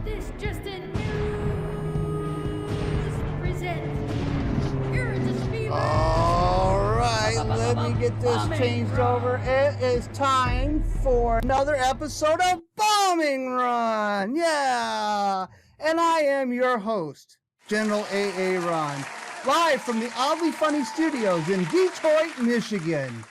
This just in news presents irresistible. All right, let me get this changed over. It is time for another episode of Bombing Run. Yeah, and I am your host, General A.A. Ron, live from the Oddly Funny Studios in Detroit, Michigan.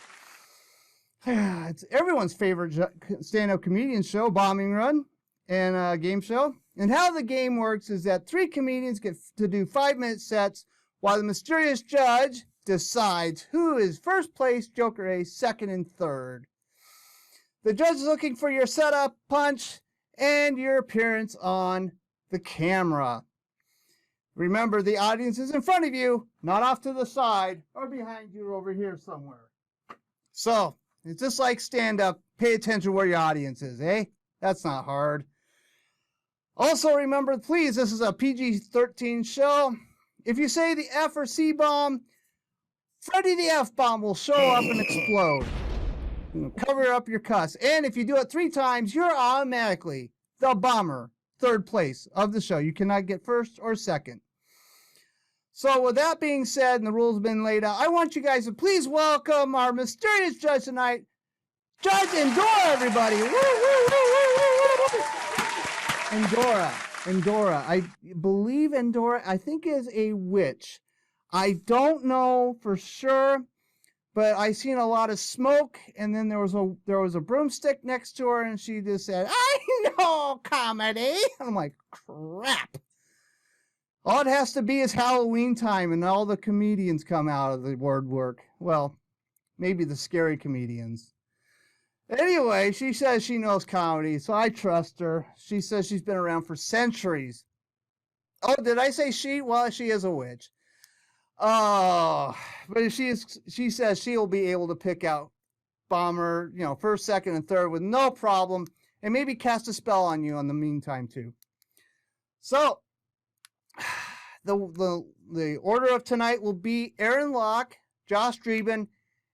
It's everyone's favorite stand-up comedian show, Bombing Run, and a game show. And how the game works is that 3 comedians get to do 5-minute sets while the mysterious judge decides who is first place, Joker A, second, and third. The judge is looking for your setup, punch, and your appearance on the camera. Remember, the audience is in front of you, not off to the side or behind you or over here somewhere. So, it's just like stand-up. Pay attention where your audience is, eh? That's not hard. Also, remember, please, this is a PG-13 show. If you say the F or C bomb, Freddy the F Bomb will show up and explode. Cover up your cuss. And if you do it 3 times, you're automatically the bomber, third place of the show. You cannot get first or second. So with that being said, and the rules have been laid out, I want you guys to please welcome our mysterious judge tonight, Judge Endora, everybody. Woo, woo, woo, woo, woo, woo. Endora. I believe Endora, I think, is a witch. I don't know for sure, but I seen a lot of smoke, and then there was a broomstick next to her, and she just said, "I know comedy." I'm like, crap. All it has to be is Halloween time, and all the comedians come out of the woodwork. Well, maybe the scary comedians. Anyway, she says she knows comedy, so I trust her. She says she's been around for centuries. Oh, did I say she? Well, she is a witch. Oh, but she says she'll be able to pick out bomber, first, second, and third with no problem, and maybe cast a spell on you in the meantime too. So, the order of tonight will be Erin Lok, Josh Dreeben,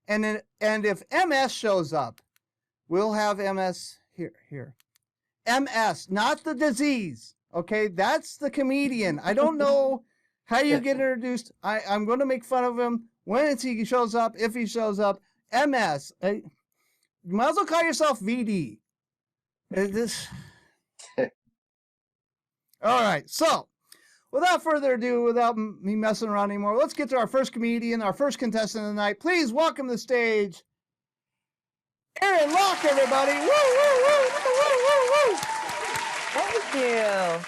and if MS shows up, we'll have MS here. MS, not the disease. Okay, that's the comedian. I don't know how you get introduced. I'm going to make fun of him when he shows up, if he shows up. MS. You might as well call yourself VD. All right, so without further ado, without me messing around anymore, let's get to our first comedian, our first contestant of the night. Please welcome to the stage, Erin Lok, everybody. Woo, woo, woo, woo, woo, woo. Thank you.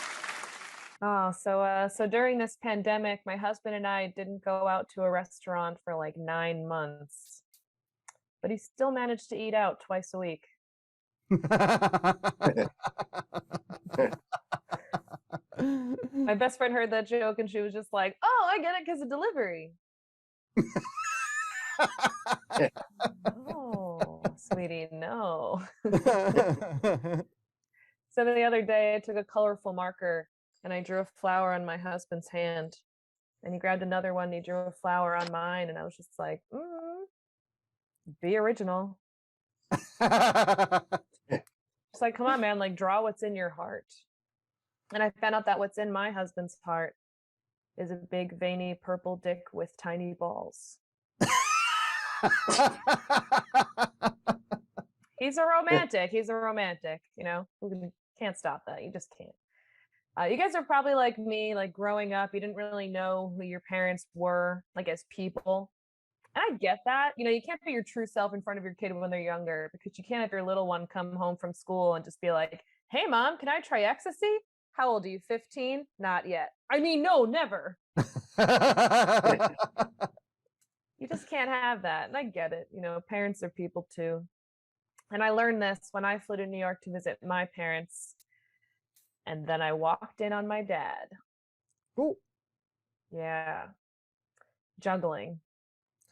Oh, so during this pandemic, my husband and I didn't go out to a restaurant for like 9 months, but he still managed to eat out twice a week. My best friend heard that joke and she was just like, "Oh, I get it because of delivery." Oh, sweetie, no. So the other day I took a colorful marker and I drew a flower on my husband's hand, and he grabbed another one and he drew a flower on mine, and I was just like, be original. Just like, come on, man, like draw what's in your heart. And I found out that what's in my husband's heart is a big veiny purple dick with tiny balls. He's a romantic, can't stop that. You just can't. You guys are probably like me, like growing up, you didn't really know who your parents were, like as people. And I get that. You can't be your true self in front of your kid when they're younger, because you can't have your little one come home from school and just be like, "Hey, Mom, can I try ecstasy? How old are you, 15? Not yet. I mean, no, never." You just can't have that. And I get it. Parents are people too. And I learned this when I flew to New York to visit my parents. And then I walked in on my dad. Cool. Yeah. Juggling.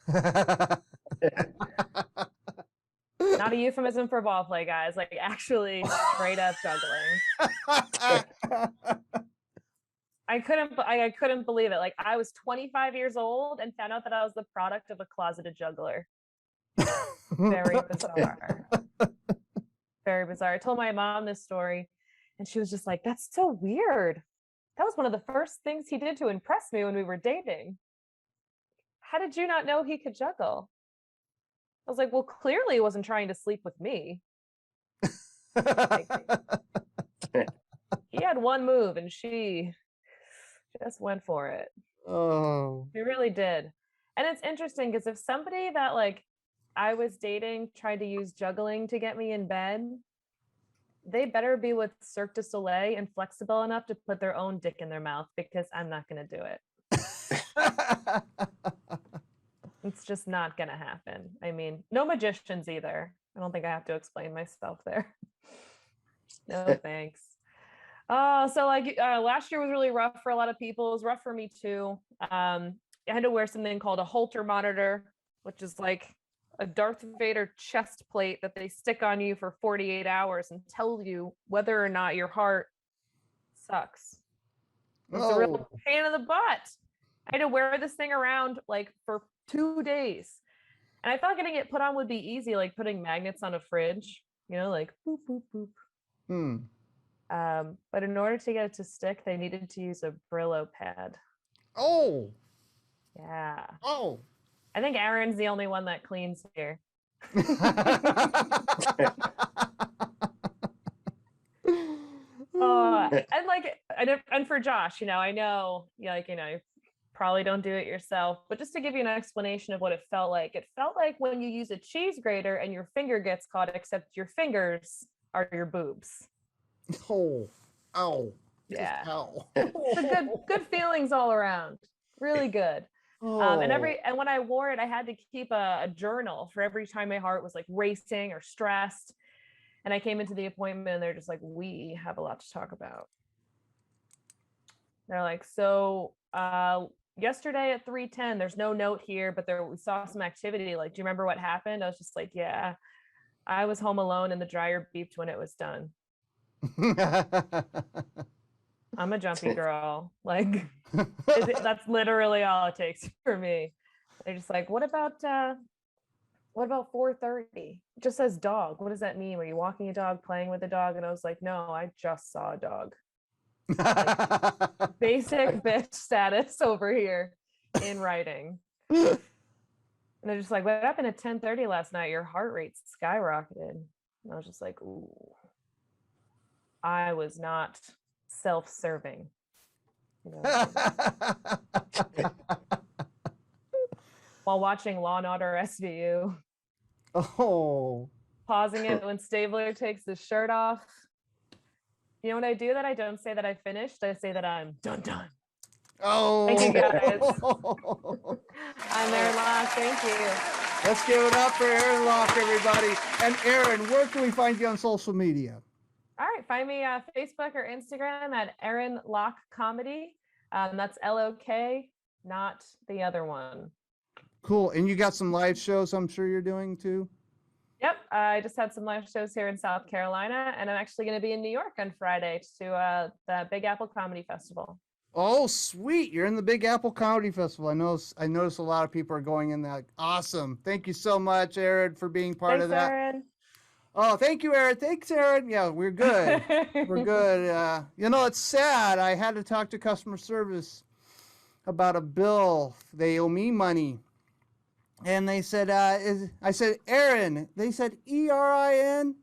Not a euphemism for ball play, guys. Like actually straight up juggling. I couldn't believe it. Like I was 25 years old and found out that I was the product of a closeted juggler. Very bizarre. Very bizarre. I told my mom this story, And she was just like, that's so weird. That was one of the first things he did to impress me when we were dating. How did you not know he could juggle? I was like, well, clearly he wasn't trying to sleep with me. Like, he had one move and she just went for it. Oh. She really did. And it's interesting because if somebody that like I was dating tried to use juggling to get me in bed, they better be with Cirque du Soleil and flexible enough to put their own dick in their mouth, because I'm not going to do it. It's just not going to happen. I mean, no magicians either. I don't think I have to explain myself there. No thanks. So like last year was really rough for a lot of people. It was rough for me too. I had to wear something called a Holter monitor, which is like a Darth Vader chest plate that they stick on you for 48 hours and tell you whether or not your heart sucks. It's a real pain in the butt. I had to wear this thing around like for 2 days. And I thought getting it put on would be easy, like putting magnets on a fridge, you know, like boop, boop, boop. But in order to get it to stick, they needed to use a Brillo pad. Oh. Yeah. Oh. I think Erin's the only one that cleans here. And like, and for Josh, you know, I know, like, you know, you probably don't do it yourself, but just to give you an explanation of what it felt like when you use a cheese grater and your finger gets caught, except your fingers are your boobs. Oh, ow. Yeah. Ow. So good feelings all around. Really good. And when I wore it, I had to keep a journal for every time my heart was like racing or stressed. And I came into the appointment and they're just like, we have a lot to talk about. They're like, so yesterday at 3:10, there's no note here, but we saw some activity. Like, do you remember what happened? I was just like, yeah, I was home alone and the dryer beeped when it was done. I'm a jumpy girl. Like, that's literally all it takes for me. They're just like, what about 4:30? It just says dog. What does that mean? Were you walking a dog, playing with a dog? And I was like, no, I just saw a dog. Like, basic bitch status over here in writing. And they're just like, what happened at 10:30 last night? Your heart rate skyrocketed. And I was just like, ooh. I was not self-serving. You know, while watching Law and Order SVU. Oh. Pausing it when Stabler takes his shirt off. You know what I do that I don't say that I finished? I say that I'm done. Oh. Thank you, guys. I'm Erin Lok. Thank you. Let's give it up for Erin Lok, everybody. And Erin, where can we find you on social media? All right, find me Facebook or Instagram at Erin Lok Comedy. That's LOK, not the other one. Cool. And you got some live shows I'm sure you're doing too? Yep. I just had some live shows here in South Carolina, and I'm actually going to be in New York on Friday to the Big Apple Comedy Festival. Oh, sweet. You're in the Big Apple Comedy Festival. I noticed a lot of people are going in that. Awesome. Thank you so much, Erin, for being part of that. Erin. Oh, thank you, Erin. Thanks, Erin. Yeah, we're good. We're good. You know, it's sad. I had to talk to customer service about a bill. They owe me money. And they said, I said, Erin. They said, ERIN.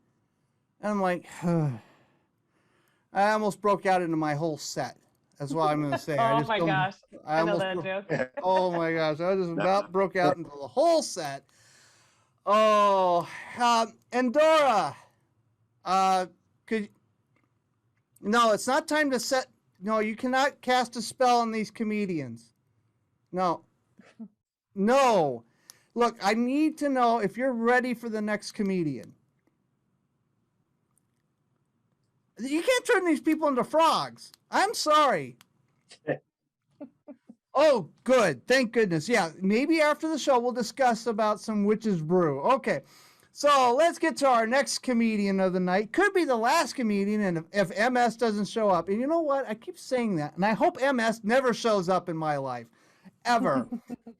And I'm like, I almost broke out into my whole set. That's what I'm going to say. Oh, my gosh. I know that joke. Oh, my gosh. I just about broke out into the whole set. Oh, Endora, no, it's not time to set, no, you cannot cast a spell on these comedians. No. Look, I need to know if you're ready for the next comedian. You can't turn these people into frogs. I'm sorry. Oh, good. Thank goodness. Yeah, maybe after the show we'll discuss about some witch's brew. Okay, so let's get to our next comedian of the night. Could be the last comedian, and if MS doesn't show up. And you know what? I keep saying that, and I hope MS never shows up in my life, ever.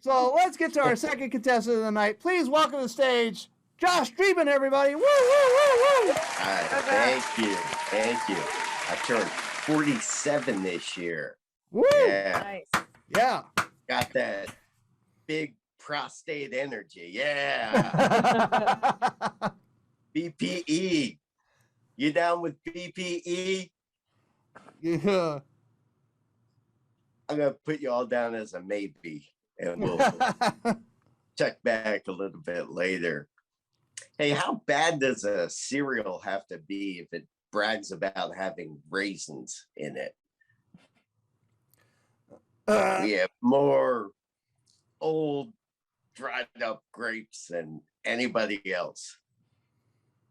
So let's get to our second contestant of the night. Please welcome to the stage, Josh Dreeben, everybody. Woo, woo, woo, woo. All right, thank you. I turned 47 this year. Woo! Yeah. Nice. Yeah. Got that big prostate energy. Yeah. BPE. You down with BPE? Yeah. I'm going to put you all down as a maybe, and we'll check back a little bit later. Hey, how bad does a cereal have to be if it brags about having raisins in it? We have more old, dried up grapes than anybody else.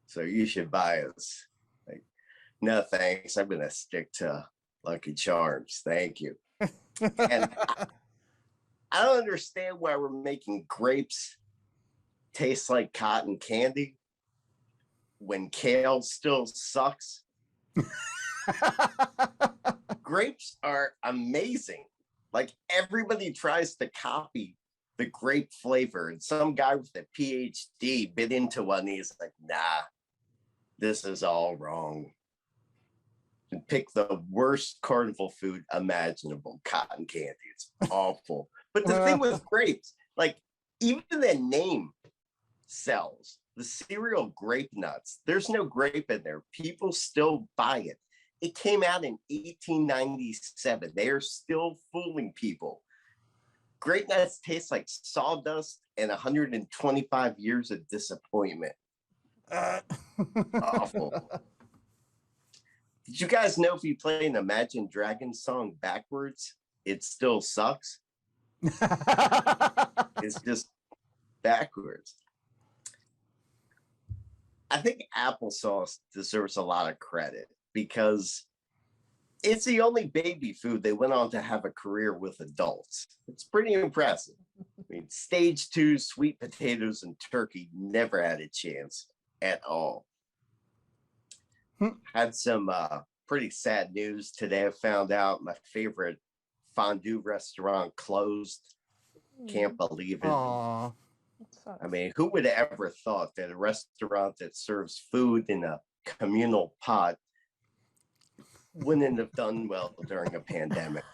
So you should buy us. Like, no, thanks. I'm going to stick to Lucky Charms. Thank you. And I don't understand why we're making grapes taste like cotton candy when kale still sucks. Grapes are amazing. Like, everybody tries to copy the grape flavor, and some guy with a PhD bit into one. He's like, nah, this is all wrong. And pick the worst carnival food imaginable, cotton candy. It's awful. But the thing with grapes, like, even the name sells. The cereal Grape Nuts, there's no grape in there. People still buy it. It came out in 1897. They are still fooling people. Grape Nuts taste like sawdust and 125 years of disappointment. Awful. Did you guys know if you play an Imagine Dragons song backwards, it still sucks? It's just backwards. I think applesauce deserves a lot of credit because it's the only baby food they went on to have a career with adults. It's pretty impressive. I mean, stage 2 sweet potatoes and turkey never had a chance at all. Had some pretty sad news today. I found out my favorite fondue restaurant closed. Can't believe it. Aww. I mean, who would have ever thought that a restaurant that serves food in a communal pot wouldn't have done well during a pandemic?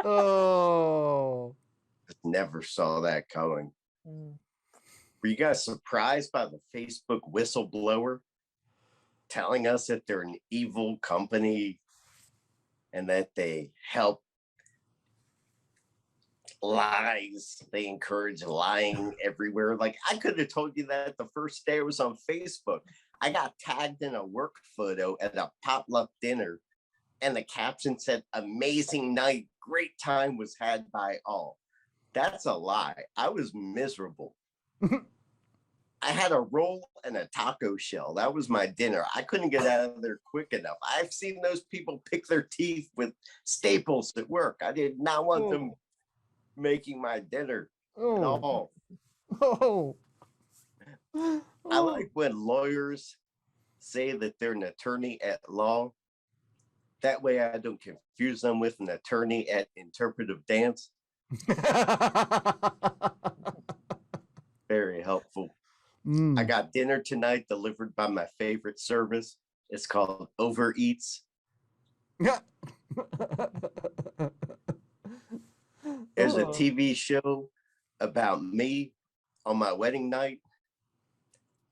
Oh. Never saw that coming. Were you guys surprised by the Facebook whistleblower telling us that they're an evil company and that they help lies? They encourage lying everywhere. Like, I could have told you that the first day I was on Facebook. I got tagged in a work photo at a potluck dinner, and the caption said, "Amazing night, great time was had by all." That's a lie. I was miserable. I had a roll and a taco shell. That was my dinner. I couldn't get out of there quick enough. I've seen those people pick their teeth with staples at work. I did not want them making my dinner at all. I like when lawyers say that they're an attorney at law. That way I don't confuse them with an attorney at interpretive dance. Very helpful. I got dinner tonight delivered by my favorite service. It's called Over Eats. There's a TV show about me on my wedding night.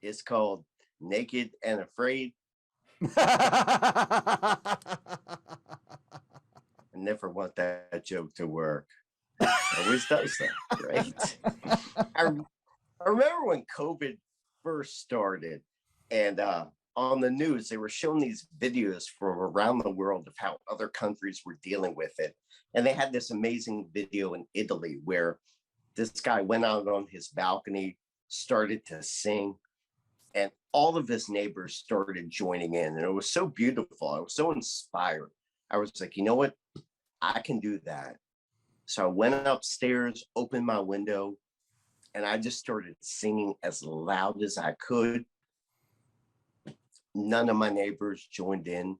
It's called Naked and Afraid. I never want that joke to work. Always does that, right? I remember when COVID first started, and on the news, they were showing these videos from around the world of how other countries were dealing with it. And they had this amazing video in Italy where this guy went out on his balcony, started to sing, and all of his neighbors started joining in. And it was so beautiful. I was so inspired. I was like, you know what? I can do that. So I went upstairs, opened my window, and I just started singing as loud as I could. None of my neighbors joined in.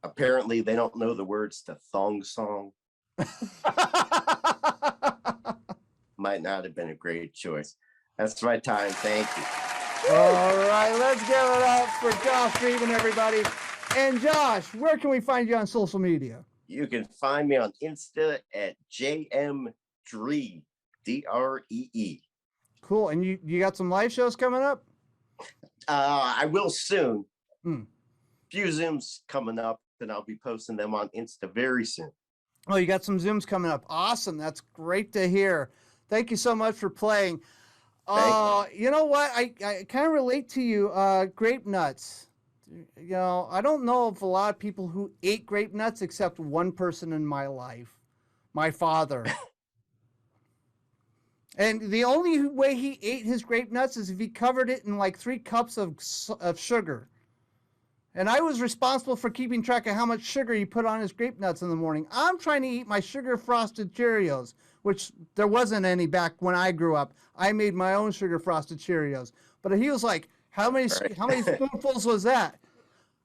Apparently, they don't know the words to Thong Song. Might not have been a great choice. That's my time. Thank you. All right, let's give it up for Josh Dreeben, everybody. And Josh, where can we find you on social media? You can find me on Insta at JMDree, DREE. Cool. And you got some live shows coming up? I will soon. Hmm. Few Zooms coming up, and I'll be posting them on Insta very soon. Oh, you got some Zooms coming up. Awesome. That's great to hear. Thank you so much for playing. You know what? I kind of relate to you. Grape nuts. You know, I don't know of a lot of people who ate grape nuts except one person in my life, my father. And the only way he ate his grape nuts is if he covered it in like 3 cups of sugar. And I was responsible for keeping track of how much sugar he put on his grape nuts in the morning. I'm trying to eat my sugar frosted Cheerios, which there wasn't any back when I grew up. I made my own sugar frosted Cheerios. But he was like, how many spoonfuls was that?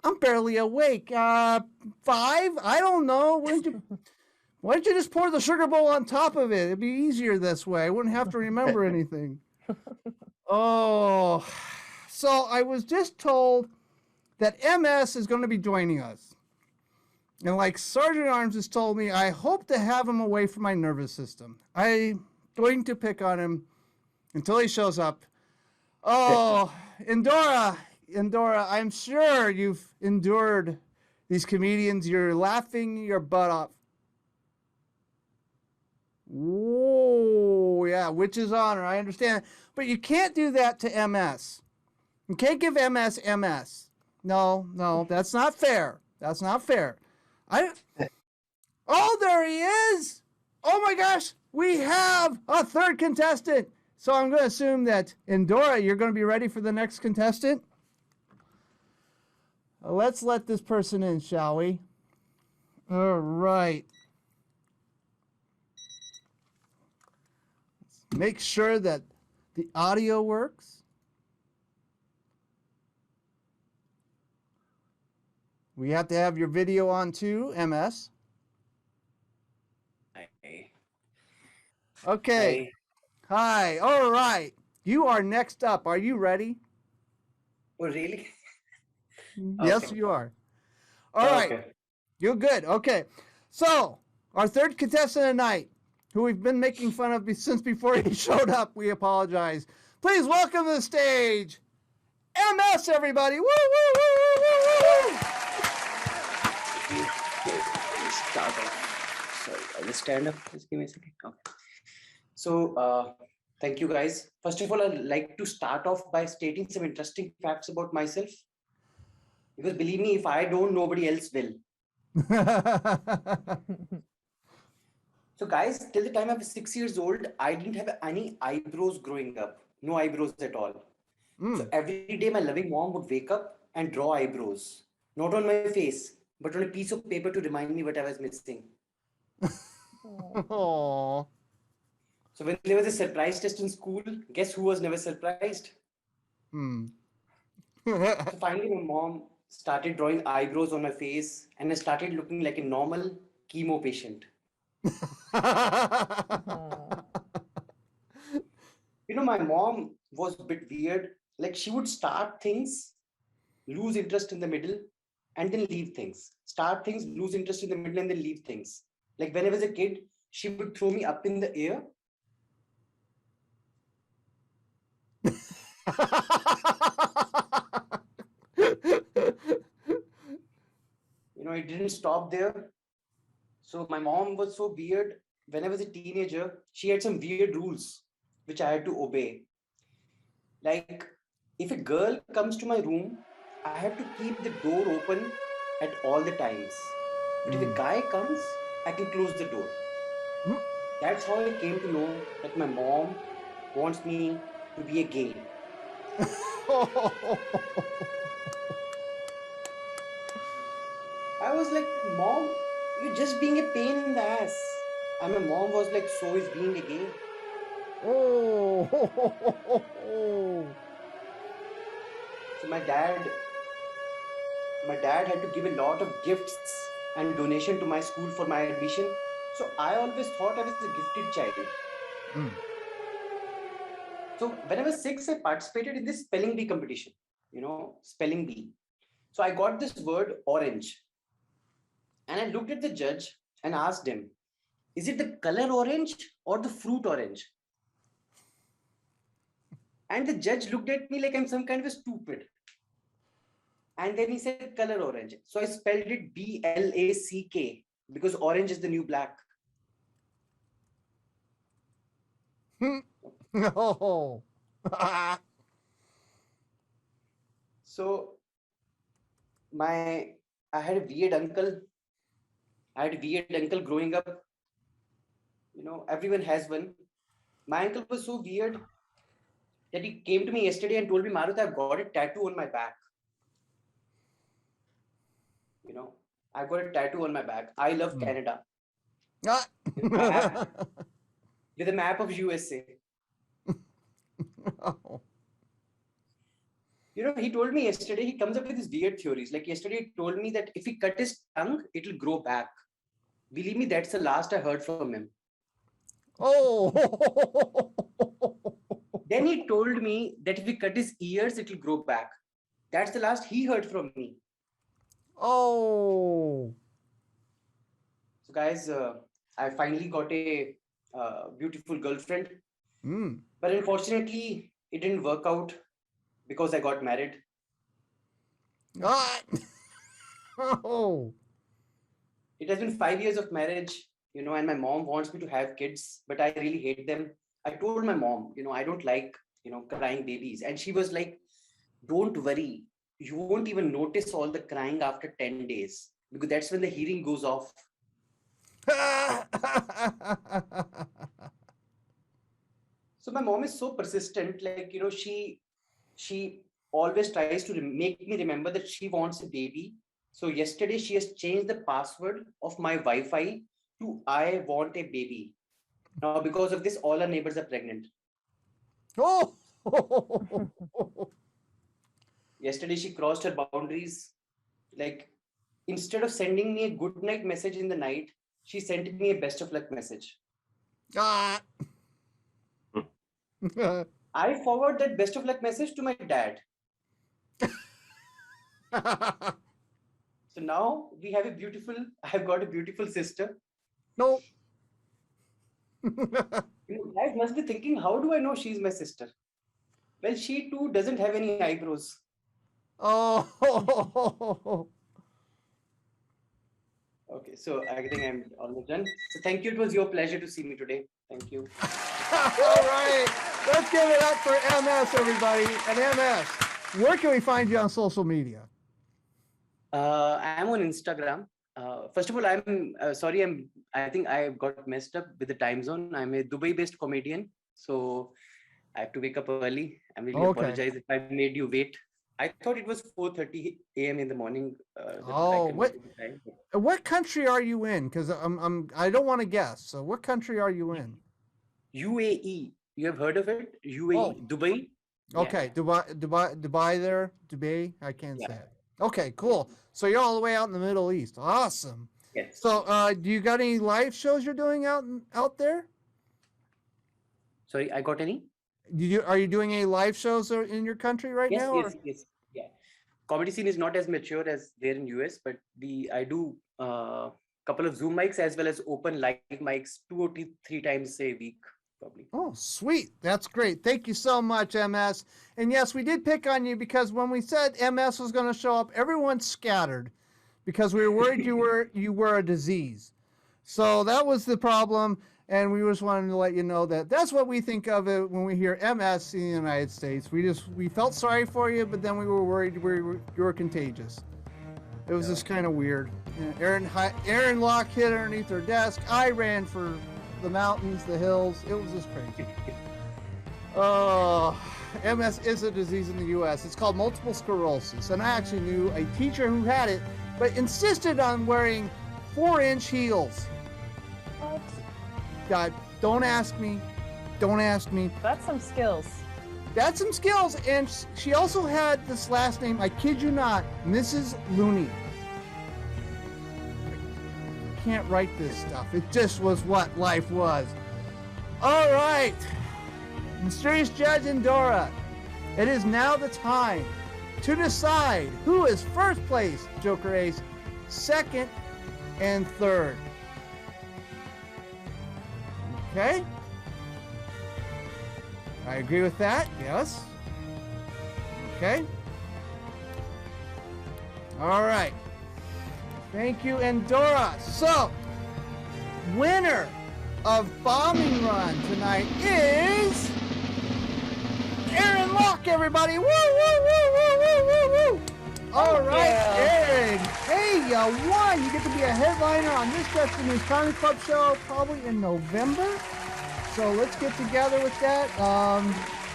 I'm barely awake. 5? I don't know. Why don't you just pour the sugar bowl on top of it? It'd be easier this way. I wouldn't have to remember anything. Oh, so I was just told that MS is going to be joining us. And like Sergeant Arms has told me, I hope to have him away from my nervous system. I'm going to pick on him until he shows up. Oh, Endora, I'm sure you've endured these comedians. You're laughing your butt off. Whoa, yeah, witch's honor. I understand. But you can't do that to MS. You can't give MS MS. No, that's not fair. That's not fair. Oh, there he is. Oh my gosh, we have a third contestant. So I'm going to assume that, Endora, you're going to be ready for the next contestant? Let's let this person in, shall we? All right. Let's make sure that the audio works. We have to have your video on too, MS. Hi. Okay. Hi. All right. You are next up. Are you ready? Oh, really? Yes, Okay. you are. All right. Okay. You're good. Okay. So, our third contestant tonight, who we've been making fun of since before he showed up, we apologize. Please welcome to the stage, MS, everybody. Woo, woo, woo, woo, woo, woo. Start off. Sorry, I'll just stand up. Just give me a second. Okay. So, thank you guys. First of all, I'd like to start off by stating some interesting facts about myself. Because believe me, if I don't, nobody else will. So guys, till the time I was 6 years old, I didn't have any eyebrows growing up. No eyebrows at all. So every day my loving mom would wake up and draw eyebrows. Not on my face, but on a piece of paper to remind me what I was missing. Aww. So when there was a surprise test in school, guess who was never surprised? So finally my mom started drawing eyebrows on my face and I started looking like a normal chemo patient. You know, my mom was a bit weird. Like she would start things, lose interest in the middle, and then leave things. Start things, lose interest in the middle, and then leave things. Like when I was a kid, she would throw me up in the air. You know, it didn't stop there. So my mom was so weird. When I was a teenager, she had some weird rules which I had to obey. Like, if a girl comes to my room, I have to keep the door open at all the times. But if a guy comes, I can close the door. That's how I came to know that my mom wants me to be a gay. I was like, Mom, you're just being a pain in the ass. And my mom was like, so is being a gay. So my dad had to give a lot of gifts and donation to my school for my admission. So I always thought I was a gifted child. So when I was 6, I participated in this spelling bee competition, spelling bee. So I got this word orange. And I looked at the judge and asked him, is it the color orange or the fruit orange? And the judge looked at me like I'm some kind of a stupid. And then he said color orange. So I spelled it BLACK because orange is the new black. No. So I had a weird uncle. I had a weird uncle growing up. Everyone has one. My uncle was so weird that he came to me yesterday and told me, Marut, I've got a tattoo on my back. I've got a tattoo on my back. I love Canada. Ah. With a map of USA. Oh. He told me yesterday, he comes up with these weird theories. Like yesterday, he told me that if he cut his tongue, it'll grow back. Believe me, that's the last I heard from him. Oh. Then he told me that if he cut his ears, it'll grow back. That's the last he heard from me. Oh. So guys, I finally got a beautiful girlfriend. But unfortunately, it didn't work out because I got married. Oh. It has been 5 years of marriage, and my mom wants me to have kids, but I really hate them. I told my mom, I don't like, crying babies. And she was like, don't worry. You won't even notice all the crying after 10 days because that's when the hearing goes off. So my mom is so persistent, like, she always tries to make me remember that she wants a baby. So yesterday she has changed the password of my Wi-Fi to I want a baby. Now because of this, all our neighbors are pregnant. Oh. Yesterday she crossed her boundaries. Like instead of sending me a good night message in the night, she sent me a best of luck message. I forward that best of luck message to my dad. So now I've got a beautiful sister. No. You guys must be thinking, how do I know she's my sister? Well, she too doesn't have any eyebrows. Oh. Okay, so I think I'm almost done. So thank you. It was your pleasure to see me today. Thank you. All right. Let's give it up for MS, everybody. And MS, where can we find you on social media? I'm on Instagram. First of all, I'm sorry. I think I got messed up with the time zone. I'm a Dubai-based comedian, so I have to wake up early. I really apologize if I made you wait. I thought it was 4:30 a.m. in the morning. What country are you in? Because I don't want to guess. So what country are you in? UAE. You have heard of it? UAE, Dubai. Okay, yeah. Dubai there. Dubai. I can't say it. Okay, cool. So you're all the way out in the Middle East. Awesome. Yes. So do you got any live shows you're doing out there? Sorry, I got any? Are you doing any live shows in your country right now? Yes. Yeah. Comedy scene is not as mature as there in US, but I do couple of Zoom mics as well as open live mics 2 or 3 times a week. Probably. Oh, sweet. That's great. Thank you so much, MS. And yes, we did pick on you because when we said MS was going to show up, everyone scattered because we were worried you were a disease. So that was the problem. And we just wanted to let you know that that's what we think of it when we hear MS in the United States. We felt sorry for you, but then we were worried you were contagious. It was just kind of weird. Erin Lok hid underneath her desk. I ran for the mountains, the hills. It was just crazy. MS is a disease in the U.S. It's called multiple sclerosis. And I actually knew a teacher who had it, but insisted on wearing 4-inch heels. What? God, don't ask me. Don't ask me. That's some skills. That's some skills. And she also had this last name, I kid you not, Mrs. Looney. Can't write this stuff. It just was what life was. All right. Mysterious Judge Endora, it is now the time to decide who is first place Joker Ace, second, and third. Okay? I agree with that, yes. Okay. All right. Thank you, Endora. So, winner of Bombing Run tonight is Erin Lok, everybody. Woo, woo, woo, woo, woo, woo, woo. All right, Erin. Hey, you won. You get to be a headliner on this Just the News Comedy Club show probably in November. So let's get together with that.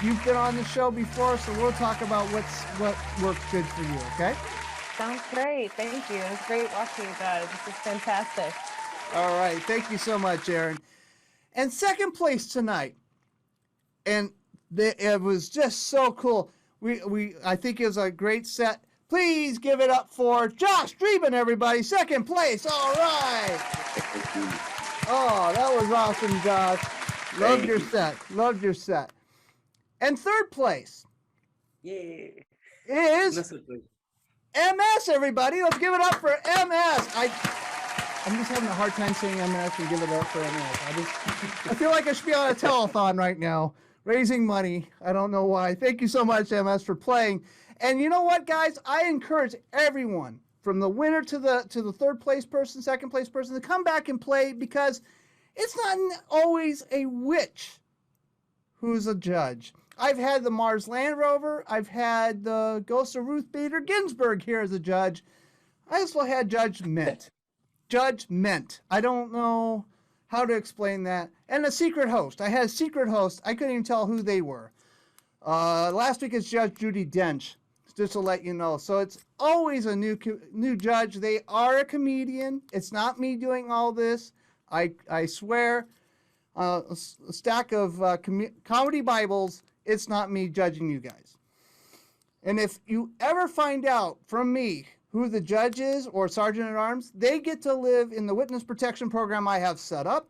You've been on the show before, so we'll talk about what works good for you, okay? Sounds great. Thank you. It's great watching you guys. This is fantastic. All right. Thank you so much, Erin. And second place tonight. And it was just so cool. I think it was a great set. Please give it up for Josh Dreeben, everybody. Second place. All right. Oh, that was awesome, Josh. Loved your set. Loved your set. And third place Yay. is That's it. MS, everybody. Let's give it up for MS. I'm just having a hard time saying MS and give it up for MS. I feel like I should be on a telethon right now, raising money. I don't know why. Thank you so much, MS, for playing. And you know what, guys? I encourage everyone, from the winner to the third place person, second place person, to come back and play, because it's not always a witch who's a judge. I've had the Mars Land Rover. I've had the Ghost of Ruth Bader Ginsburg here as a judge. I also had Judge Mint. Judge Mint. I don't know how to explain that. And a secret host. I had a secret host. I couldn't even tell who they were. Last week is Judge Judy Dench, just to let you know. So it's always a new judge. They are a comedian. It's not me doing all this. I swear. A stack of comedy Bibles. It's not me judging you guys. And if you ever find out from me who the judge is or Sergeant at Arms, they get to live in the witness protection program I have set up.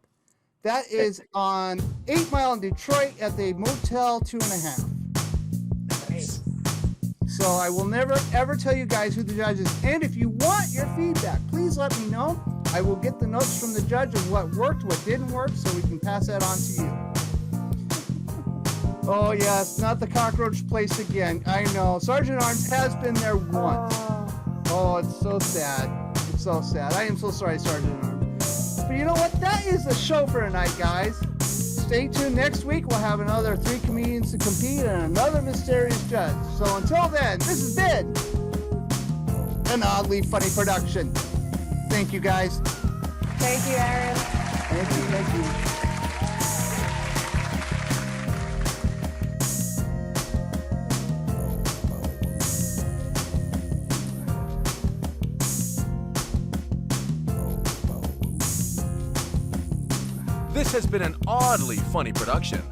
That is on 8 Mile in Detroit at the Motel 2.5. Nice. So I will never ever tell you guys who the judge is. And if you want your feedback, please let me know. I will get the notes from the judge of what worked, what didn't work, so we can pass that on to you. Oh yes, not the cockroach place again. I know. Sergeant Arms has been there once. Oh, it's so sad. It's so sad. I am so sorry, Sergeant Arms. But you know what? That is the show for tonight, guys. Stay tuned. Next week, we'll have another 3 comedians to compete and another mysterious judge. So until then, this has been an oddly funny production. Thank you, guys. Thank you, Erin. Thank you. Thank you. This has been an oddly funny production.